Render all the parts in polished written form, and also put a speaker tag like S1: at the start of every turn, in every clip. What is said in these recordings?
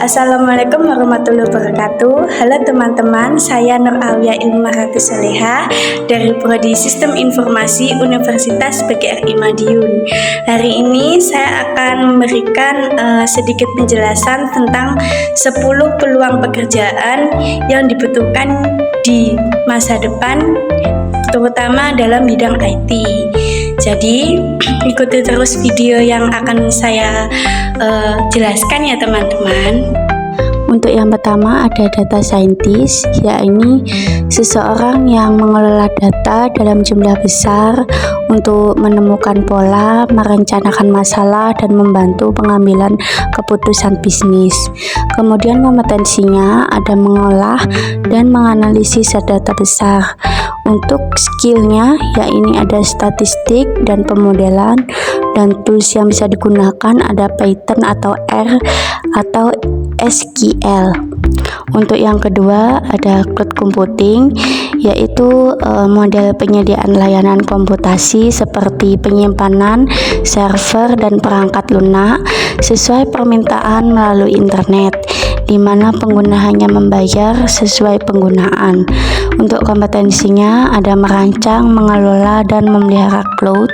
S1: Assalamualaikum warahmatullahi wabarakatuh. Halo teman-teman, saya Nur Alia Ilmarati Soleha dari Prodi Sistem Informasi Universitas PGRI Madiun. Hari ini saya akan memberikan sedikit penjelasan tentang 10 peluang pekerjaan yang dibutuhkan di masa depan, terutama dalam bidang IT. Jadi ikuti terus video yang akan saya jelaskan ya teman-teman.
S2: Untuk yang pertama ada data scientist, yakni seseorang yang mengelola data dalam jumlah besar untuk menemukan pola, merencanakan masalah, dan membantu pengambilan keputusan bisnis. Kemudian kompetensinya ada mengolah dan menganalisis data besar. Untuk skillnya, yakni ada statistik dan pemodelan, dan tools yang bisa digunakan ada Python atau R atau SQL. Untuk yang kedua ada cloud computing, yaitu model penyediaan layanan komputasi seperti penyimpanan, server, dan perangkat lunak sesuai permintaan melalui internet, di mana pengguna hanya membayar sesuai penggunaan. Untuk kompetensinya ada merancang, mengelola, dan memelihara cloud.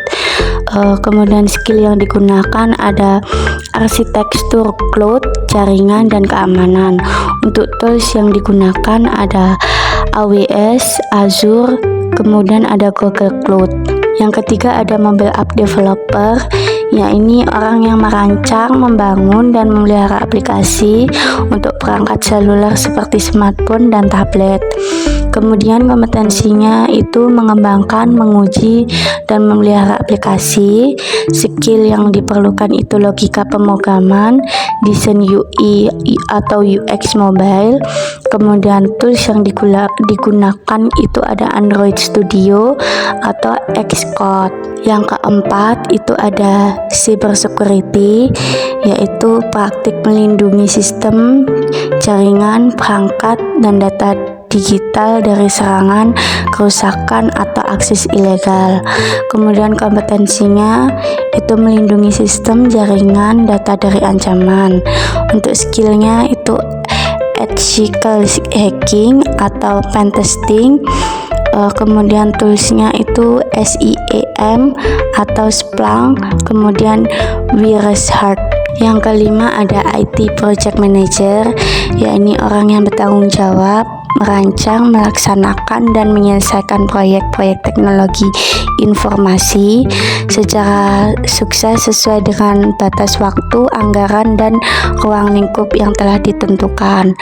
S2: Kemudian skill yang digunakan ada arsitektur cloud, jaringan, dan keamanan. Untuk tools yang digunakan ada AWS, Azure, kemudian ada Google Cloud. Yang ketiga ada mobile app developer, yakni orang yang merancang, membangun, dan memelihara aplikasi untuk perangkat seluler seperti smartphone dan tablet. Kemudian kompetensinya itu mengembangkan, menguji, dan memelihara aplikasi. Skill yang diperlukan itu logika pemrograman, desain UI atau UX mobile. Kemudian tools yang digunakan itu ada Android Studio atau Xcode. Yang keempat itu ada cyber security, yaitu praktik melindungi sistem, jaringan, perangkat, dan data digital dari serangan, kerusakan, atau akses ilegal. Kemudian kompetensinya itu melindungi sistem, jaringan, data dari ancaman. Untuk skillnya itu ethical hacking atau pen testing. Kemudian toolsnya itu SIEM atau Splunk, kemudian Wireshark. Yang kelima ada IT Project Manager, yakni orang yang bertanggung jawab merancang, melaksanakan, dan menyelesaikan proyek-proyek teknologi informasi secara sukses sesuai dengan batas waktu, anggaran, dan ruang lingkup yang telah ditentukan.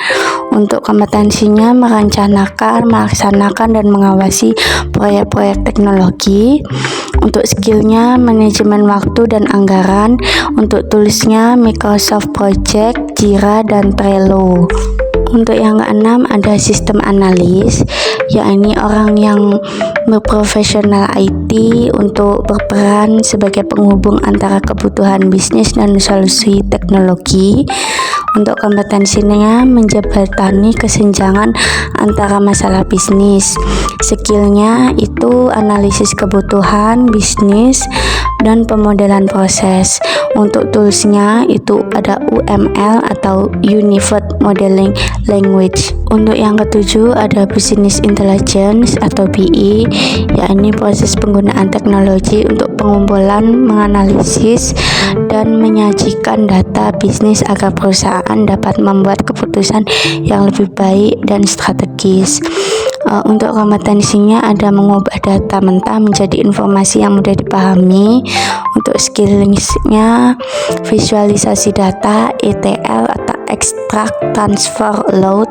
S2: Untuk kompetensinya merencanakan, melaksanakan, dan mengawasi proyek-proyek teknologi. Untuk skillnya manajemen waktu dan anggaran. Untuk toolsnya Microsoft Project, Jira, dan Trello. Untuk yang keenam ada sistem analis, yakni orang yang berprofesional IT untuk berperan sebagai penghubung antara kebutuhan bisnis dan solusi teknologi. Untuk kompetensinya menjembatani kesenjangan antara masalah bisnis. Skillnya itu analisis kebutuhan bisnis dan pemodelan proses. Untuk toolsnya itu ada UML atau Unified Modeling Language. Untuk yang ketujuh ada Business Intelligence atau BI, yakni proses penggunaan teknologi untuk pengumpulan, menganalisis, dan menyajikan data bisnis agar perusahaan dapat membuat keputusan yang lebih baik dan strategis. Untuk kompetensinya ada mengubah data mentah menjadi informasi yang mudah dipahami. Untuk skillsnya visualisasi data, ETL atau extract, transfer, load.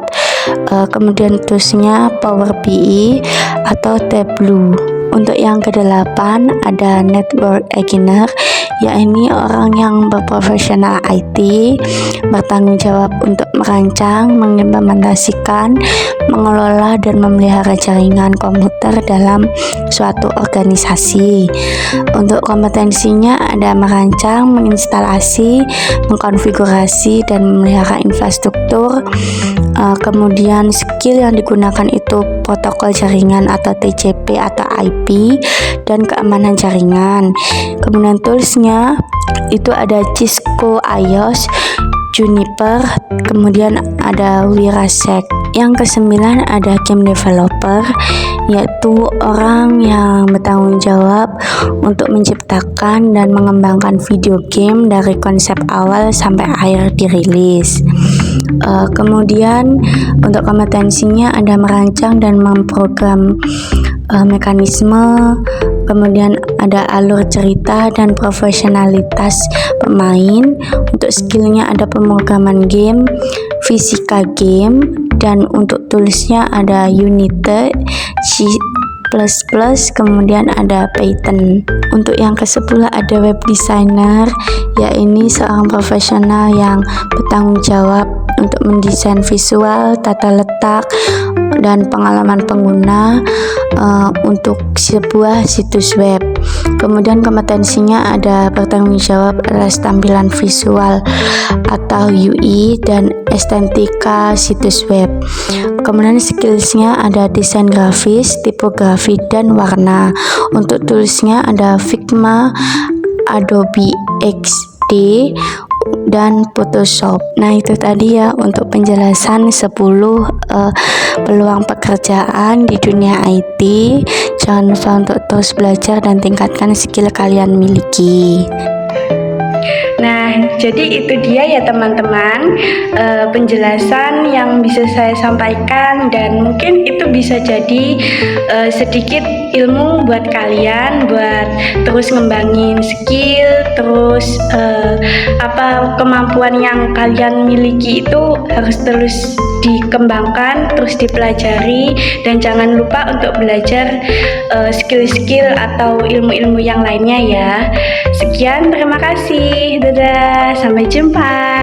S2: Kemudian toolsnya Power BI atau Tableau. Untuk yang kedelapan ada network engineer, yakni orang yang berprofesional IT, bertanggung jawab untuk merancang, mengimplementasikan, mengelola, dan memelihara jaringan komputer dalam suatu organisasi. Untuk kompetensinya ada merancang, menginstalasi, mengkonfigurasi, dan memelihara infrastruktur. Kemudian skill yang digunakan itu protokol jaringan atau TCP atau IP, dan keamanan jaringan. Kemudian toolsnya itu ada Cisco iOS, Juniper, kemudian ada Wirasek. Yang kesembilan ada game developer, yaitu orang yang bertanggung jawab untuk menciptakan dan mengembangkan video game dari konsep awal sampai akhir dirilis. Kemudian untuk kompetensinya ada merancang dan memprogram mekanisme, kemudian ada alur cerita dan profesionalitas pemain. Untuk skillnya ada pemrograman game, fisika game, dan untuk toolsnya ada Unity, C++, kemudian ada Python. Untuk yang ke-10 ada web designer, yaitu seorang profesional yang bertanggung jawab untuk mendesain visual, tata letak, dan pengalaman pengguna untuk sebuah situs web. Kemudian kompetensinya ada bertanggung jawab atas tampilan visual atau UI dan estetika situs web. Kemudian skillsnya ada desain grafis, tipografi, dan warna. Untuk toolsnya ada Figma, Adobe XD, dan Photoshop. Nah, itu tadi ya untuk penjelasan 10 peluang pekerjaan di dunia IT. Jangan lupa untuk terus belajar dan tingkatkan skill kalian miliki.
S1: Nah, jadi itu dia ya teman-teman, penjelasan yang bisa saya sampaikan, dan mungkin itu bisa jadi sedikit ilmu buat kalian buat terus ngembangin skill, terus kemampuan yang kalian miliki itu harus terus dikembangkan, terus dipelajari, dan jangan lupa untuk belajar skill-skill atau ilmu-ilmu yang lainnya ya. Sekian, terima kasih. Dadah, sampai jumpa.